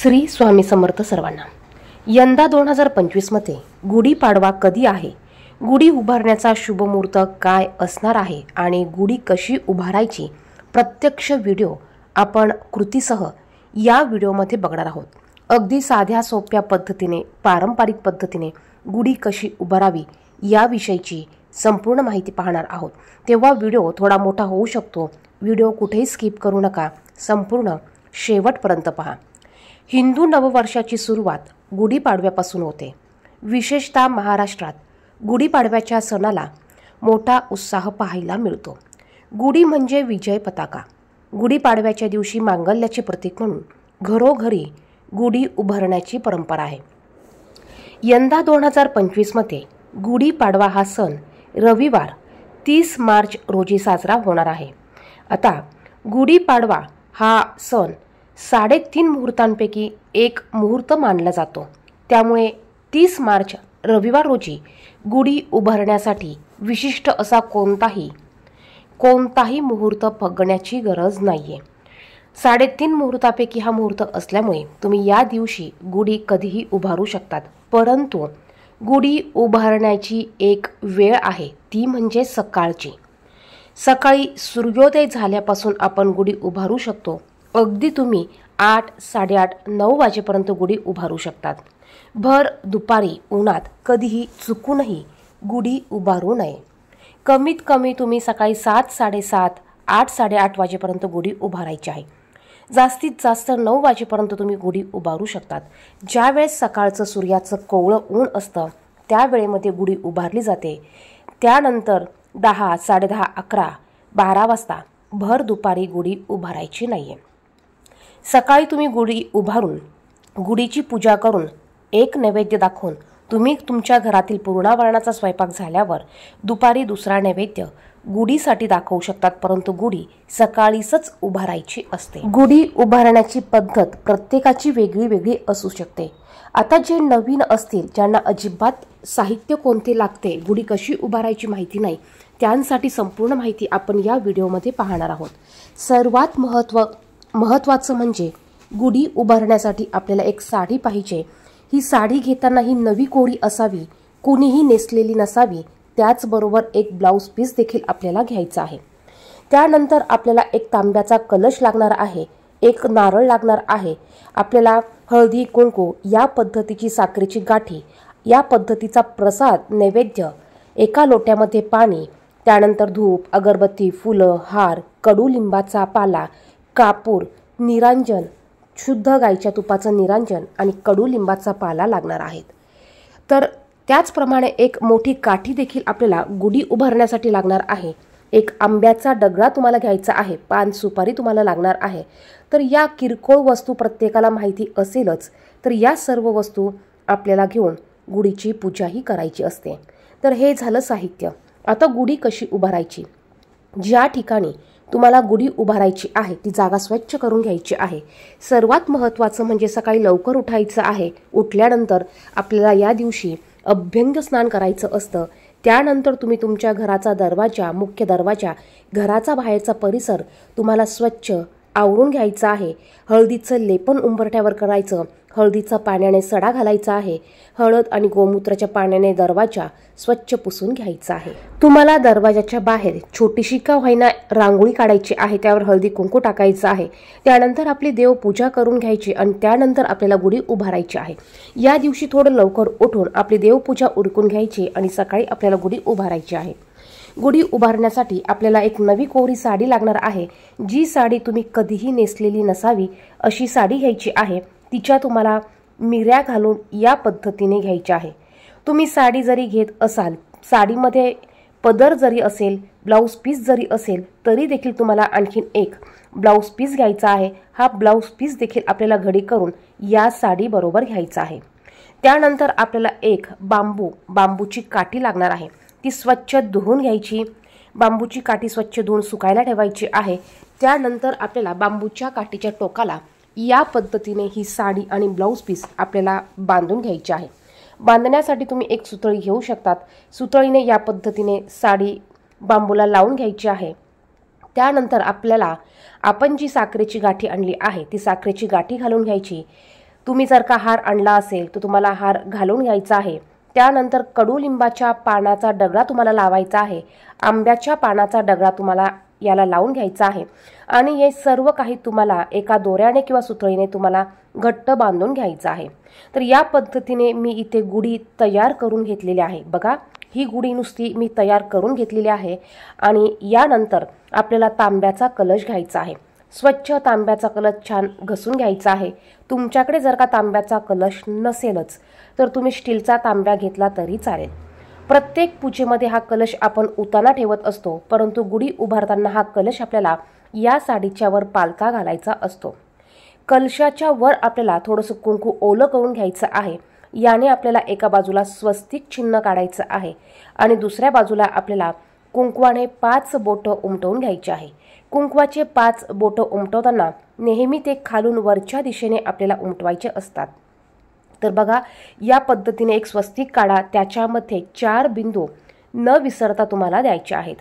श्री स्वामी समर्थ सर्वांना। यंदा 2025 मध्ये गुढीपाडवा कधी आहे, गुढी उभारण्याचा शुभ मुहूर्त काय असणार आहे आणि गुढी कशी उभारायची प्रत्यक्ष व्हिडिओ आपण कृतीसह या व्हिडिओमध्ये बघणार आहोत। अगदी साध्या सोप्या पद्धतीने पारंपरिक पद्धतीने गुढी कशी उभारावी याविषयीची संपूर्ण माहिती पाहणार आहोत। तेव्हा व्हिडिओ थोडा मोठा होऊ शकतो, व्हिडिओ कुठेही स्किप करू नका, संपूर्ण शेवटपर्यंत पहा। हिंदू नववर्षाची सुरुवात गुढीपाडव्यापासून होते। विशेषतः महाराष्ट्रात गुढीपाडव्याच्या सणाला मोठा उत्साह पाहायला मिळतो। गुढी म्हणजे विजय पताका। गुढीपाडव्याच्या दिवशी मांगल्याचे प्रतीक म्हणून घरोघरी गुढी उभारण्याची परंपरा आहे। यंदा 2025 मध्ये गुढीपाडवा हा सण रविवार 30 मार्च रोजी साजरा होणार आहे। आता गुढीपाडवा हा सण 3.5 मुहूर्तांपैकी एक मुहूर्त मानला जातो। त्यामुळे 30 मार्च रविवार रोजी गुढी उभारण्यासाठी विशिष्ट असा कोणताही मुहूर्त बघण्याची गरज नाहीये। 3.5 मुहूर्तापैकी हा मुहूर्त असल्यामुळे तुम्ही या दिवशी गुढी कधीही उभारू शकतात। परंतु गुढी उभारण्याची एक वेळ आहे, ती म्हणजे सकाळची। सकाळी सूर्योदय झाल्यापासून आपण गुढी उभारू शकतो। अगदी तुम्ही 8, 8:30, 9 वाजेपर्यंत गुढी उभारू शकतात। भर दुपारी उन्हात कधीही चुकूनही गुढी उभारू नये। कमीत कमी तुम्ही सकाळी 7, 7:30, 8, 8:30 वाजेपर्यंत गुढी उभारायची आहे। जास्तीत जास्त 9 वाजेपर्यंत तुम्ही गुढी उभारू शकतात। ज्यावेळेस सकाळचं सूर्याचं कोवळं ऊन असतं त्या वेळेमध्ये गुढी उभारली जाते। त्यानंतर 10, 10:30, 11, 12 वाजता भर दुपारी गुढी उभारायची नाहीये। सकाळी तुम्ही गुढी उभारून गुढीची पूजा करून एक नैवेद्य दाखवून तुम्ही तुमच्या घरातील पूर्णावरणाचा स्वयंपाक झाल्यावर दुपारी दुसरा नैवेद्य गुढीसाठी दाखवू शकतात। परंतु गुढी सकाळीच उभारायची असते। गुढी उभारण्याची पद्धत प्रत्येकाची वेगळी वेगळी असू शकते। आता जे नवीन असतील, ज्यांना अजिबात साहित्य कोणते लागते, गुढी कशी उभारायची माहिती नाही, त्यांसाठी संपूर्ण माहिती आपण या व्हिडिओमध्ये पाहणार आहोत। सर्वात महत्त्वाचं म्हणजे गुढी उभारण्यासाठी आपल्याला एक साडी पाहिजे। ही साडी घेताना ही नवी कोरी असावी, कोणीही नेसलेली नसावी। त्याचबरोबर एक ब्लाउज पीस देखील आपल्याला घ्यायचा आहे। त्यानंतर आपल्याला एक तांब्याचा कलश लागणार आहे, एक नारळ लागणार आहे, आपल्याला हळदी कुंकू या पद्धतीची साखरेची गाठी, या पद्धतीचा प्रसाद नैवेद्य, एका लोट्यामध्ये पाणी, त्यानंतर धूप, अगरबत्ती, फुलं, हार, कडुलिंबाचा पाला, कापूर, निरांजन, शुद्ध गाईच्या तुपाचं निरांजन आणि कडुलिंबाचा पाला लागणार आहेत। तर त्याचप्रमाणे एक मोठी काठी देखील आपल्याला गुढी उभारण्यासाठी लागणार आहे। एक आंब्याचा डगळा तुम्हाला घ्यायचा आहे, पान सुपारी तुम्हाला लागणार आहे। तर या किरकोळ वस्तू प्रत्येकाला माहिती असेलच, तर या सर्व वस्तू आपल्याला घेऊन गुढीची पूजाही करायची असते। तर हे झालं साहित्य। आता गुढी कशी उभारायची, ज्या ठिकाणी तुम्हाला गुढी उभारायची आहे ती जागा स्वच्छ करून घ्यायची आहे। सर्वात महत्त्वाचं म्हणजे सकाळी लवकर उठायचं आहे। उठल्यानंतर आपल्याला या दिवशी अभ्यंग स्नान करायचं असतं। त्यानंतर तुम्ही तुमच्या घराचा दरवाजा, मुख्य दरवाजा, घराचा बाहेरचा परिसर तुम्हाला स्वच्छ आवरून घ्यायचा आहे। हळदीचं लेपन उंबरठ्यावर करायचं, हळदीचा पाण्याने सडा घालायचा आहे। हळद आणि गोमूत्राच्या पाण्याने दरवाजा स्वच्छ पुसून घ्यायचा आहे। तुम्हाला दरवाजाच्या बाहेर छोटीशी का होईना रांगोळी काढायची आहे, त्यावर हळदी कुंकू टाकायचं आहे। त्यानंतर आपली देवपूजा करून घ्यायची आणि त्यानंतर आपल्याला गुढी उभारायची आहे। या दिवशी थोडं लवकर उठून आपली देवपूजा उरकून घ्यायची आणि सकाळी आपल्याला गुढी उभारायची आहे। गुढी उभारण्यासाठी आपल्याला एक नवी कोरी साडी लागणार आहे। जी साडी तुम्ही कधीही नेसलेली नसावी अशी साडी घ्यायची आहे। तिच्या तुम्हाला मिऱ्या घालून या पद्धतीने घ्यायच्या आहे। तुम्ही साडी जरी घेत असाल, साडीमध्ये पदर जरी असेल, ब्लाउज पीस जरी असेल, तरी देखील तुम्हाला आणखीन एक ब्लाउज पीस घ्यायचा आहे। हा ब्लाउज पीस देखील आपल्याला घडी करून या साडी बरोबर घ्यायचा आहे। त्यानंतर आपल्याला एक बांबूची काठी लागणार आहे, ती स्वच्छ धुवून घ्यायची। बांबूची काठी स्वच्छ धुवून सुकायला ठेवायची आहे। त्यानंतर आपल्याला बांबूच्या काठीच्या टोकाला या पद्धतीने ही साडी आणि ब्लाउज पीस आपल्याला बांधून घ्यायची आहे। बांधण्यासाठी तुम्ही एक सुतळी घेऊ शकतात। सुतळीने या पद्धतीने साडी बांबूला लावून घ्यायची आहे। त्यानंतर आपल्याला आपण जी साखरेची गाठी आणली आहे ती साखरेची गाठी घालून घ्यायची। तुम्ही जर का हार आणला असेल तर तुम्हाला हार घालून घ्यायचा आहे। त्यानंतर कडुलिंबाच्या पानाचा डगळा तुम्हाला लावायचा आहे, आंब्याच्या पानाचा डगळा तुम्हाला याला लावून घ्यायचा आहे आणि हे सर्व काही तुम्हाला एका दोऱ्याने किंवा सुतळीने तुम्हाला घट्ट बांधून घ्यायचं आहे। तर या पद्धतीने मी इथे गुढी तयार करून घेतलेली आहे। बघा, ही गुढी नुसती मी तयार करून घेतलेली आहे आणि यानंतर आपल्याला तांब्याचा कलश घ्यायचा आहे। स्वच्छ तांब्याचा कलश छान घसून घ्यायचा आहे। तुमच्याकडे जर का तांब्याचा कलश नसेलच तर तुम्ही स्टीलचा तांब्या घेतला तरी चालेल। प्रत्येक पूजेमध्ये हा कलश आपण उताना ठेवत असतो, परंतु गुढी उभारताना हा कलश आपल्याला या साडीच्या वर पालथा घालायचा असतो। कलशाच्या वर आपल्याला थोडंसं कुंकू ओलं करून घ्यायचं आहे। याने आपल्याला एका बाजूला स्वस्तिक चिन्ह काढायचं आहे आणि दुसऱ्या बाजूला आपल्याला कुंकवाने 5 बोटं उमटवून घ्यायचे आहे। कुंकवाचे 5 बोटं उमटवताना नेहमी ते खालून वरच्या दिशेने आपल्याला उमटवायचे असतात। तर बघा, या पद्धतीने एक स्वस्तिक काढा, त्याच्यामध्ये 4 बिंदू न विसरता तुम्हाला द्यायचे आहेत।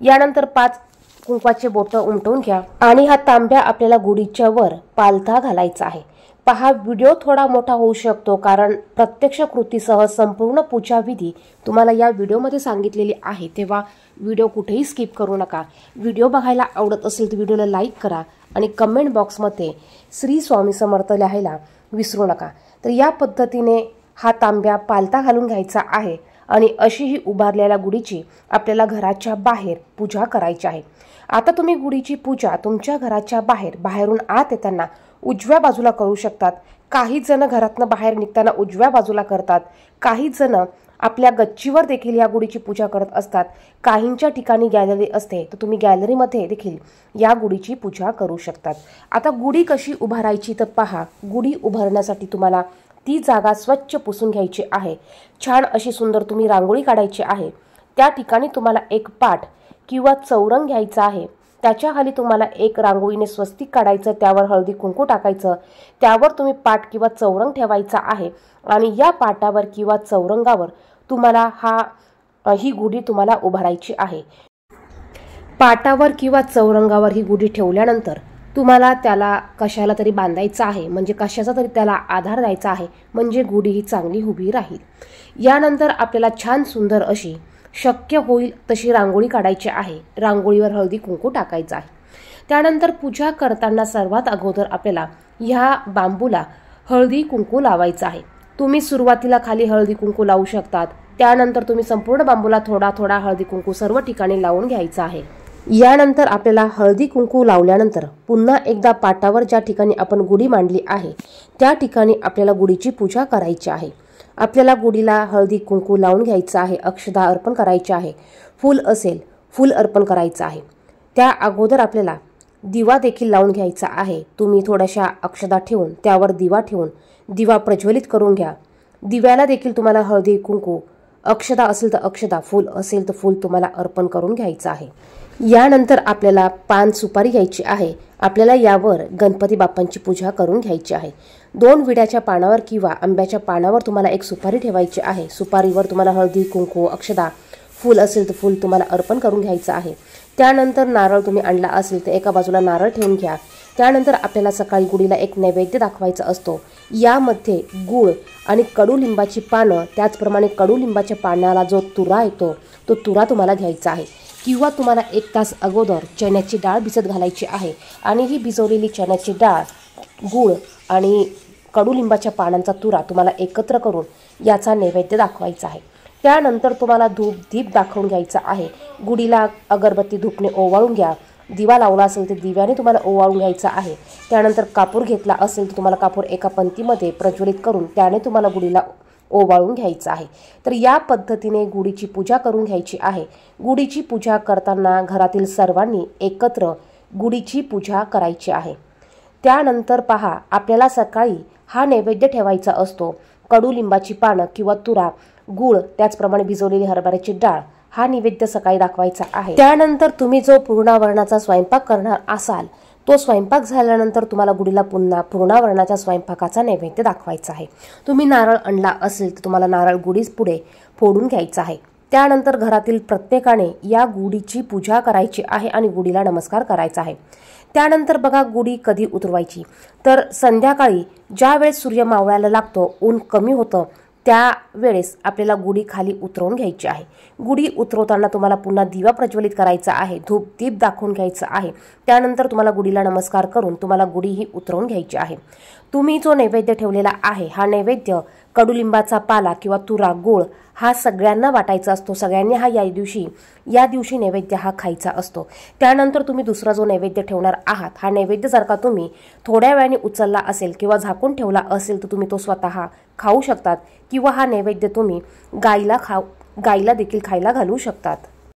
यानंतर 5 कुंकवाचे बोटं उमटवून घ्या आणि हा तांब्या आपल्याला गुढीच्या वर पालथा घालायचा आहे। पहा, व्हिडिओ थोडा मोठा होऊ शकतो कारण प्रत्यक्ष कृतीसह संपूर्ण पूजा विधी तुम्हाला या व्हिडिओमध्ये सांगितलेली आहे, तेव्हा व्हिडिओ कुठेही स्किप करू नका। व्हिडिओ बघायला आवडत असेल तर व्हिडिओला लाईक करा आणि कमेंट बॉक्समध्ये श्री स्वामी समर्थ लिहायला विसरू नका। तर या पद्धतीने हा तांब्या पालथा घालून घ्यायचा आहे आणि अशी ही उभारलेल्या गुढीची आपल्याला घराच्या बाहेर पूजा करायची आहे। आता तुम्ही गुढीची पूजा तुमच्या घराच्या बाहेरून आत येताना उजव्या बाजूला करू शकतात। काही जण घरातनं बाहेर निघताना उजव्या बाजूला करतात, काही जण आपल्या गच्चीवर देखील या गुढीची पूजा करत असतात। काहींच्या ठिकाणी गॅलरी असते तर तुम्ही गॅलरीमध्ये देखील या गुढीची पूजा करू शकतात। आता गुढी कशी उभारायची तर पहा, गुढी उभारण्यासाठी तुम्हाला ती जागा स्वच्छ पुसून घ्यायची आहे। छान अशी सुंदर तुम्ही रांगोळी काढायची आहे। त्या ठिकाणी तुम्हाला एक पाट किंवा चौरंग घ्यायचा आहे, त्याच्या खाली तुम्हाला एक रांगोळीने स्वस्तिक काढायचं, त्यावर हळदी कुंकू टाकायचं, त्यावर तुम्ही पाट किंवा चौरंग ठेवायचा आहे आणि या पाटावर किंवा चौरंगावर तुम्हाला ही गुढी तुम्हाला उभारायची आहे। पाटावर किंवा चौरंगावर ही गुढी ठेवल्यानंतर तुम्हाला त्याला कशाला तरी बांधायचं आहे, म्हणजे कशाचा तरी त्याला आधार द्यायचा आहे, म्हणजे गुढी ही चांगली उभी राहील। यानंतर आपल्याला छान सुंदर अशी शक्य होईल तशी रांगोळी काढायची आहे। रांगोळीवर हळदी कुंकू टाकायचं आहे। त्यानंतर पूजा करताना सर्वात अगोदर आपल्याला ह्या बांबूला हळदी कुंकू लावायचं आहे। तुम्ही सुरुवातीला खाली हळदी कुंकू लावू शकतात, त्यानंतर तुम्ही संपूर्ण बांबूला थोडा थोडा हळदी कुंकू सर्व ठिकाणी लावून घ्यायचा आहे। यानंतर आपल्याला हळदी कुंकू लावल्यानंतर पुन्हा एकदा पाटावर ज्या ठिकाणी आपण गुढी मांडली आहे त्या ठिकाणी आपल्याला गुढीची पूजा करायची आहे। आपल्याला गुढीला हळदी कुंकू लावून घ्यायचं आहे, अक्षदा अर्पण करायची आहे, फूल असेल फूल अर्पण करायचं आहे। त्या अगोदर आपल्याला दिवा देखील लावून घ्यायचा आहे। तुम्ही थोड्याशा अक्षदा ठेवून त्यावर दिवा ठेवून दिवा प्रज्वलित करून घ्या। दिव्याला देखील तुम्हाला हळदी कुंकू, अक्षदा असेल तर अक्षदा, फूल असेल तर फूल तुम्हाला अर्पण करून घ्यायचं आहे। यानंतर आपल्याला पान सुपारी घ्यायची आहे। आपल्याला यावर गणपती बाप्पांची पूजा करून घ्यायची आहे। 2 विड्याच्या पानावर किंवा आंब्याच्या पानावर तुम्हाला एक सुपारी ठेवायची आहे। सुपारीवर तुम्हाला हळदी कुंकू, अक्षदा, फूल असेल तर फूल तुम्हाला अर्पण करून घ्यायचं आहे। त्यानंतर नारळ तुम्ही आणला असेल तर एका बाजूला नारळ ठेवून घ्या। त्यानंतर आपल्याला सकाळी गुढीला एक नैवेद्य दाखवायचा असतो। यामध्ये गूळ आणि कडुलिंबाची पानं, त्याचप्रमाणे कडुलिंबाच्या पानाला जो तुरा येतो तो तुरा तुम्हाला घ्यायचा आहे किंवा तुम्हाला 1 तास अगोदर चण्याची डाळ भिजत घालायची आहे आणि ही भिजवलेली चण्याची डाळ, गूळ आणि कडुलिंबाच्या पानांचा तुरा तुम्हाला एकत्र करून याचा नैवेद्य दाखवायचा आहे। त्यानंतर तुम्हाला धूप दीप दाखवून घ्यायचा आहे। गुढीला अगरबत्ती धूपने ओवाळून घ्या। दिवा लावला असेल तर दिव्याने तुम्हाला ओवाळून घ्यायचा आहे। त्यानंतर कापूर घेतला असेल तर तुम्हाला कापूर एका पंक्तीमध्ये प्रज्वलित करून त्याने तुम्हाला गुढीला ओवाळून घ्यायचं आहे। तर या पद्धतीने गुढीची पूजा करून घ्यायची आहे। गुढीची पूजा करताना घरातील सर्वांनी एकत्र गुढीची पूजा करायची आहे। त्यानंतर पहा, आपल्याला सकाळी हा नैवेद्य ठेवायचा असतो। कडुलिंबाची पानं किंवा तुरा, गूळ, त्याचप्रमाणे भिजवलेली हरभऱ्याची डाळ हा नैवेद्य सकाळी दाखवायचा आहे। त्यानंतर तुम्ही जो पूर्णावरणाचा स्वयंपाक करणार असाल तो स्वयंपाक झाल्यानंतर तुम्हाला गुढीला पुन्हा पूर्णावरणाच्या स्वयंपाकाचा नैवेद्य दाखवायचा आहे। तुम्ही नारळ आणला असेल तर तुम्हाला नारळ गुढीच पुढे फोडून घ्यायचा आहे। त्यानंतर घरातील प्रत्येकाने या गुढीची पूजा करायची आहे आणि गुढीला नमस्कार करायचा आहे। त्यानंतर बघा गुढी कधी उतरवायची, तर संध्याकाळी ज्या वेळेस सूर्य मावळायला लागतो, ऊन कमी होतं, त्यावेळेस आपल्याला गुढी खाली उतरवून घ्यायची आहे। गुढी उतरवताना तुम्हाला पुन्हा दिवा प्रज्वलित करायचा आहे, धूप दीप दाखवून घ्यायचं आहे। त्यानंतर तुम्हाला गुढीला नमस्कार करून तुम्हाला गुढी ही उतरवून घ्यायची आहे। तुम्ही जो नैवेद्य ठेवलेला आहे, हा नैवेद्य कडुलिंबाचा पाला किंवा तुरा गुळ हा सगळ्यांना वाटायचा असतो। सगळ्यांनी हा या दिवशी नैवेद्य हा खायचा असतो। त्यानंतर तुम्ही दुसरा जो नैवेद्य ठेवणार आहात, हा नैवेद्य जर का तुम्ही थोड्या वेळाने उचलला असेल किंवा झाकून ठेवला असेल तर तुम्ही तो स्वतः खाऊ शकतात किंवा हा नैवेद्य तुम्ही गाईला देखील खायला घालू शकतात।